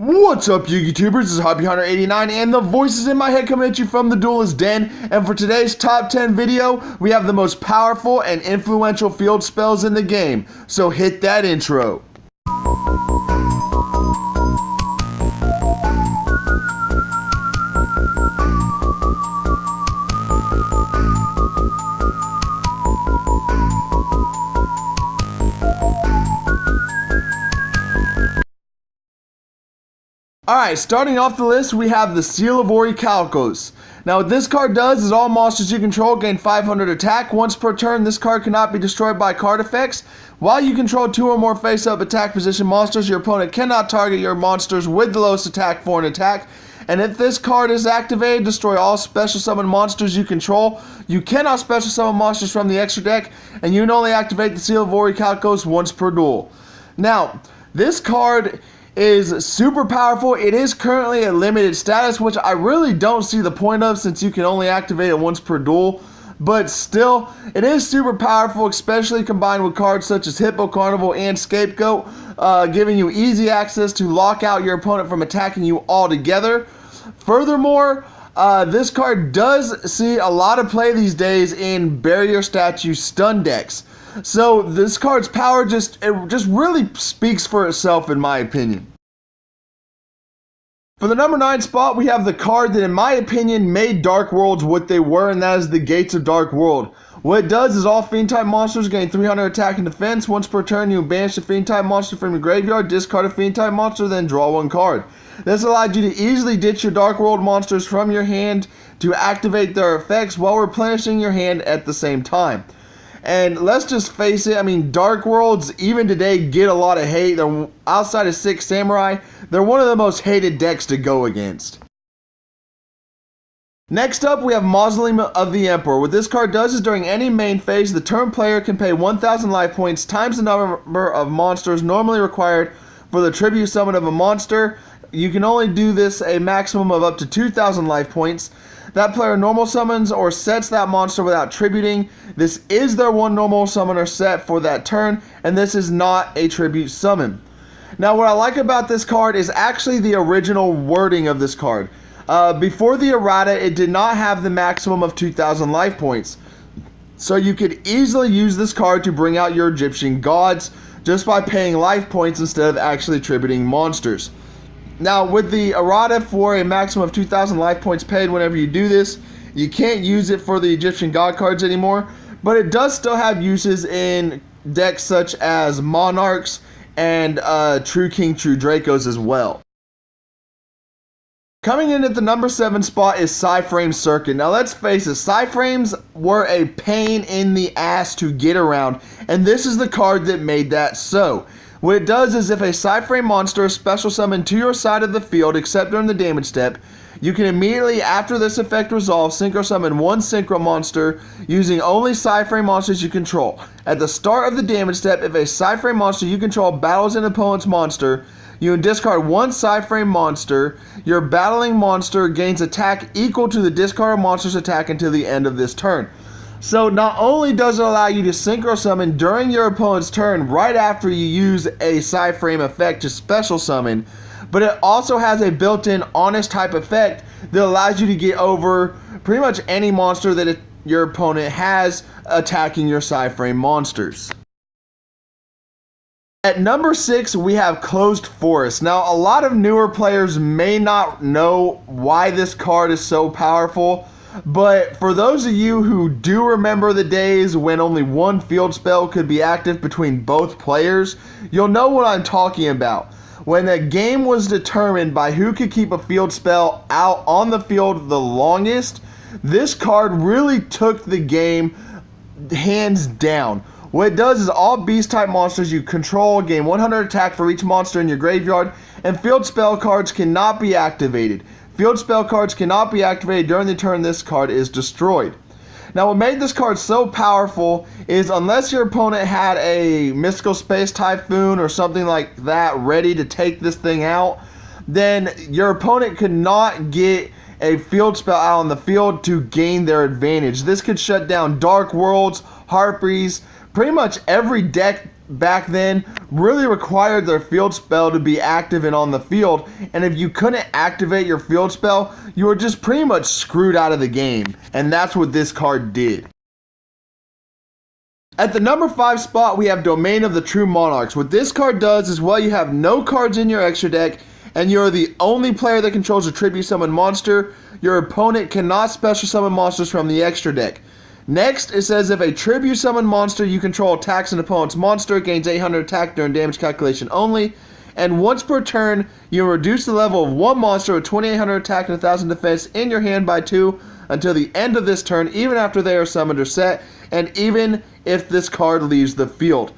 What's up, you YouTubers? This is HobbyHunter89, and the voices in my head coming at you from the Duelist Den. And for today's top 10 video, we have the most powerful and influential field spells in the game. So hit that intro. Alright, starting off the list, we have the Seal of Orochicas. Now what this card does is all monsters you control gain 500 attack. Once per turn, this card cannot be destroyed by card effects. While you control 2 or more face-up attack position monsters, your opponent cannot target your monsters with the lowest attack for an attack. And if this card is activated, destroy all special summon monsters you control. You cannot special summon monsters from the extra deck, and you can only activate the Seal of Orochicas once per duel. Now, this card is super powerful. It is currently a limited status, which I really don't see the point of since you can only activate it once per duel. But still, it is super powerful, especially combined with cards such as Hippo, Carnival, and Scapegoat, giving you easy access to lock out your opponent from attacking you altogether. Furthermore, this card does see a lot of play these days in barrier statue stun decks. So this card's power just really speaks for itself, in my opinion. For the number 9 spot, we have the card that, in my opinion, made Dark Worlds what they were, and that is the Gates of Dark World. What it does is all Fiend-type monsters gain 300 attack and defense. Once per turn, you banish a Fiend-type monster from your graveyard, discard a Fiend-type monster, then draw 1 card. This allowed you to easily ditch your Dark World monsters from your hand to activate their effects while replenishing your hand at the same time. And let's just face it, I mean, Dark Worlds, even today, get a lot of hate. They're, outside of Six Samurai, they're one of the most hated decks to go against. Next up, we have Mausoleum of the Emperor. What this card does is during any main phase, the turn player can pay 1,000 life points times the number of monsters normally required for the tribute summon of a monster. You can only do this a maximum of up to 2,000 life points. That player normal summons or sets that monster without tributing. This is their one normal summoner set for that turn, and this is not a tribute summon. Now, what I like about this card is actually the original wording of this card. Before the errata, it did not have the maximum of 2,000 life points. So you could easily use this card to bring out your Egyptian gods just by paying life points instead of actually tributing monsters. Now, with the errata for a maximum of 2,000 life points paid whenever you do this, you can't use it for the Egyptian god cards anymore, but it does still have uses in decks such as Monarchs and True King, True Dracos as well. Coming in at the number 7 spot is Cypher Circuit. Now let's face it, Cypher were a pain in the ass to get around, and this is the card that made that so. What it does is if a Cypher monster is special summoned to your side of the field, except during the damage step, you can immediately, after this effect resolves, synchro summon 1 synchro monster using only Cypher monsters you control. At the start of the damage step, if a Cypher monster you control battles an opponent's monster, you can discard 1 Cypher monster. Your battling monster gains attack equal to the discarded monster's attack until the end of this turn. So not only does it allow you to synchro summon during your opponent's turn right after you use a Cypher effect to special summon, but it also has a built-in honest type effect that allows you to get over pretty much any monster that your opponent has attacking your Cypher monsters. At number 6, we have Closed Forest. Now, a lot of newer players may not know why this card is so powerful, but for those of you who do remember the days when only one field spell could be active between both players, you'll know what I'm talking about. When the game was determined by who could keep a field spell out on the field the longest, this card really took the game hands down. What it does is all beast type monsters you control gain 100 attack for each monster in your graveyard, and field spell cards cannot be activated. Field spell cards cannot be activated during the turn this card is destroyed. Now, what made this card so powerful is unless your opponent had a Mystical Space Typhoon or something like that ready to take this thing out, then your opponent could not get a field spell out on the field to gain their advantage. This could shut down Dark Worlds, Harpies, pretty much every deck back then really required their field spell to be active and on the field, and if you couldn't activate your field spell, you were just pretty much screwed out of the game, and that's what this card did. At the number 5 spot, we have Domain of the True Monarchs. What this card does is, well, you have no cards in your extra deck, and you're the only player that controls a tribute summon monster. Your opponent cannot special summon monsters from the extra deck. Next, it says if a tribute summon monster you control attacks an opponent's monster, it gains 800 attack during damage calculation only. And once per turn, you reduce the level of one monster with 2800 attack and 1000 defense in your hand by 2 until the end of this turn, even after they are summoned or set, and even if this card leaves the field.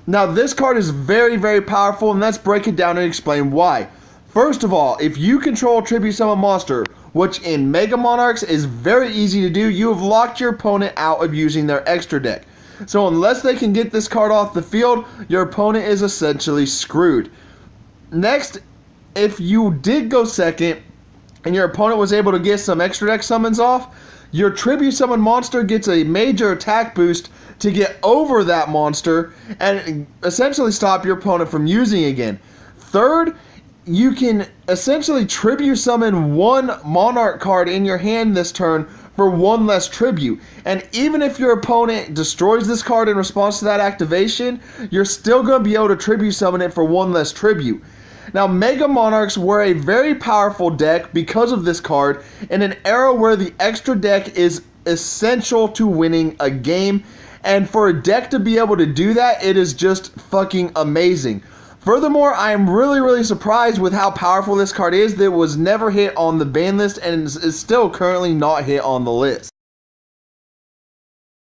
Now, this card is very, very powerful, and let's break it down and explain why. First of all, if you control a tribute summon monster, which in Mega Monarchs is very easy to do, you have locked your opponent out of using their extra deck. So unless they can get this card off the field, your opponent is essentially screwed. Next, if you did go second, and your opponent was able to get some extra deck summons off, your tribute summon monster gets a major attack boost to get over that monster and essentially stop your opponent from using again. Third, you can essentially tribute summon one Monarch card in your hand this turn for one less tribute. And even if your opponent destroys this card in response to that activation, you're still going to be able to tribute summon it for one less tribute. Now, Mega Monarchs were a very powerful deck because of this card in an era where the extra deck is essential to winning a game. And for a deck to be able to do that, it is just fucking amazing. Furthermore, I am really, really surprised with how powerful this card is that was never hit on the ban list and is still currently not hit on the list.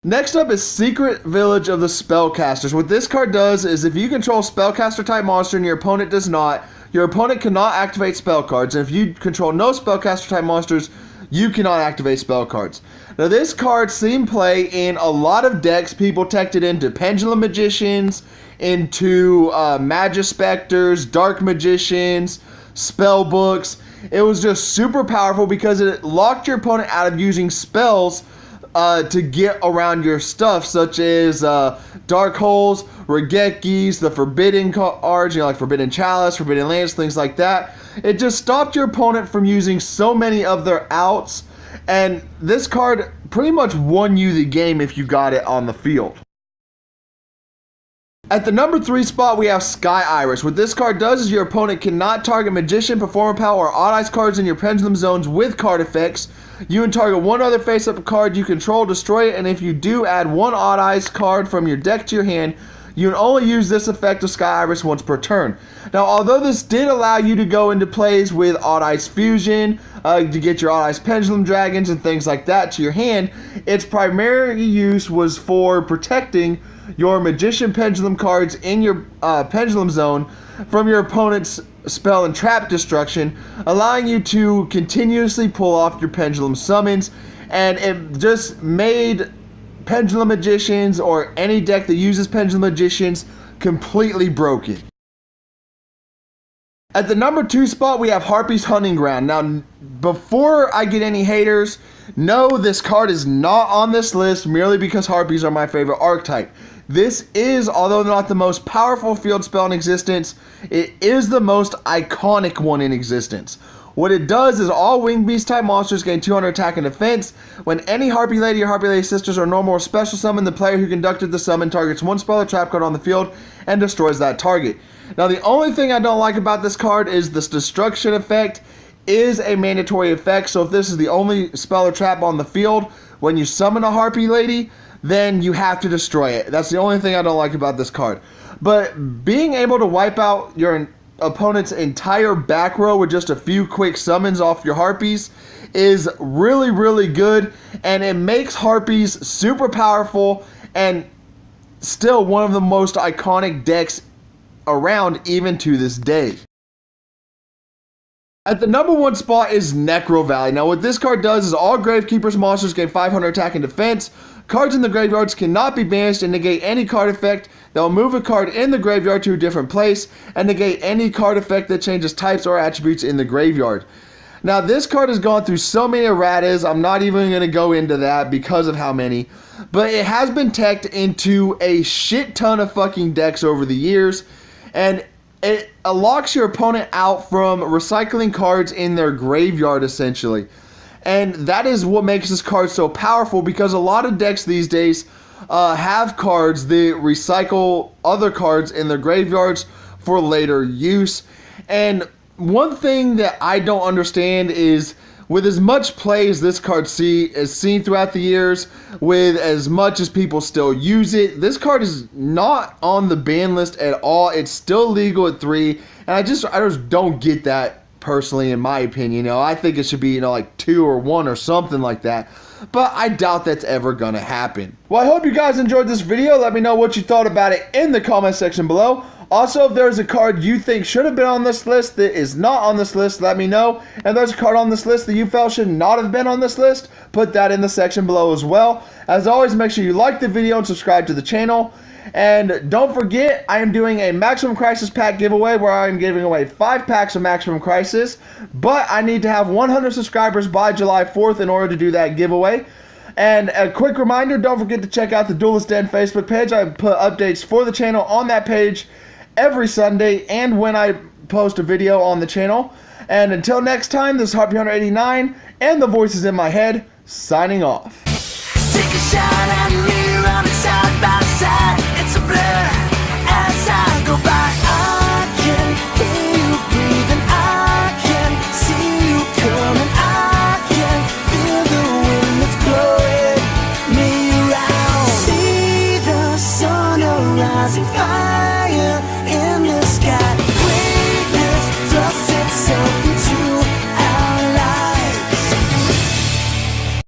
Next up is Secret Village of the Spellcasters. What this card does is if you control Spellcaster type monster and your opponent does not, your opponent cannot activate spell cards. And if you control no Spellcaster type monsters, you cannot activate spell cards. Now, this card seen play in a lot of decks. People teched it into Pendulum Magicians, into Magispectors, Dark Magicians, Spell Books. It was just super powerful because it locked your opponent out of using spells to get around your stuff, such as Dark Holes, Regekis, the Forbidden cards, like Forbidden Chalice, Forbidden Lance, things like that. It just stopped your opponent from using so many of their outs, and this card pretty much won you the game if you got it on the field. At the number 3 spot, we have Sky Iris. What this card does is your opponent cannot target Magician, Performer Power, or Odd Eyes cards in your Pendulum zones with card effects. You can target one other face-up card you control, destroy it, and if you do, add one Odd Eyes card from your deck to your hand. You can only use this effect of Sky Iris once per turn. Now, although this did allow you to go into plays with Odd Eyes Fusion, to get your Odd Eyes Pendulum Dragons and things like that to your hand, its primary use was for protecting your Magician Pendulum cards in your Pendulum zone from your opponent's spell and trap destruction, allowing you to continuously pull off your Pendulum summons, and it just made Pendulum Magicians or any deck that uses Pendulum Magicians completely broken. At the number 2 spot, we have Harpies Hunting Ground. Now, before I get any haters, no, this card is not on this list merely because Harpies are my favorite archetype. This is, although not the most powerful field spell in existence, it is the most iconic one in existence. What it does is all Winged Beast type monsters gain 200 attack and defense. When any Harpy Lady or Harpy Lady sisters are normal or special summon, the player who conducted the summon targets one spell or trap card on the field and destroys that target. Now, the only thing I don't like about this card is this destruction effect is a mandatory effect. So if this is the only spell or trap on the field, when you summon a Harpy Lady, then you have to destroy it. That's the only thing I don't like about this card. But being able to wipe out your opponent's entire back row with just a few quick summons off your Harpies is really, really good, and it makes Harpies super powerful and still one of the most iconic decks around even to this day. At the number 1 spot is Necrovalley. Now, what this card does is all Gravekeeper's monsters gain 500 attack and defense. Cards in the graveyards cannot be banished and negate any card effect that will move a card in the graveyard to a different place and negate any card effect that changes types or attributes in the graveyard. Now, this card has gone through so many erratas, I'm not even going to go into that because of how many. But it has been teched into a shit ton of fucking decks over the years. And it locks your opponent out from recycling cards in their graveyard, essentially. And that is what makes this card so powerful, because a lot of decks these days have cards that recycle other cards in their graveyards for later use. And one thing that I don't understand is, with as much play as this card is seen throughout the years, with as much as people still use it, this card is not on the ban list at all. It's still legal at 3, and I just don't get that personally, in my opinion. I think it should be, like 2 or 1 or something like that. But I doubt that's ever gonna happen. Well, I hope you guys enjoyed this video. Let me know what you thought about it in the comment section below. Also, if there's a card you think should have been on this list that is not on this list, let me know. And there's a card on this list that you felt should not have been on this list, put that in the section below as well. As always, make sure you like the video and subscribe to the channel. And don't forget, I am doing a Maximum Crisis pack giveaway where I am giving away 5 packs of Maximum Crisis. But I need to have 100 subscribers by July 4th in order to do that giveaway. And a quick reminder, don't forget to check out the Duelist Den Facebook page. I put updates for the channel on that page every Sunday and when I post a video on the channel. And until next time, this is Harpy Hunter 89 and the voices in my head signing off. Take a shot at me, running side by side. It's a blur as I go by. I can hear you breathing, I can see you coming, I can feel the wind that's blowing me around. See the sun arising, fire.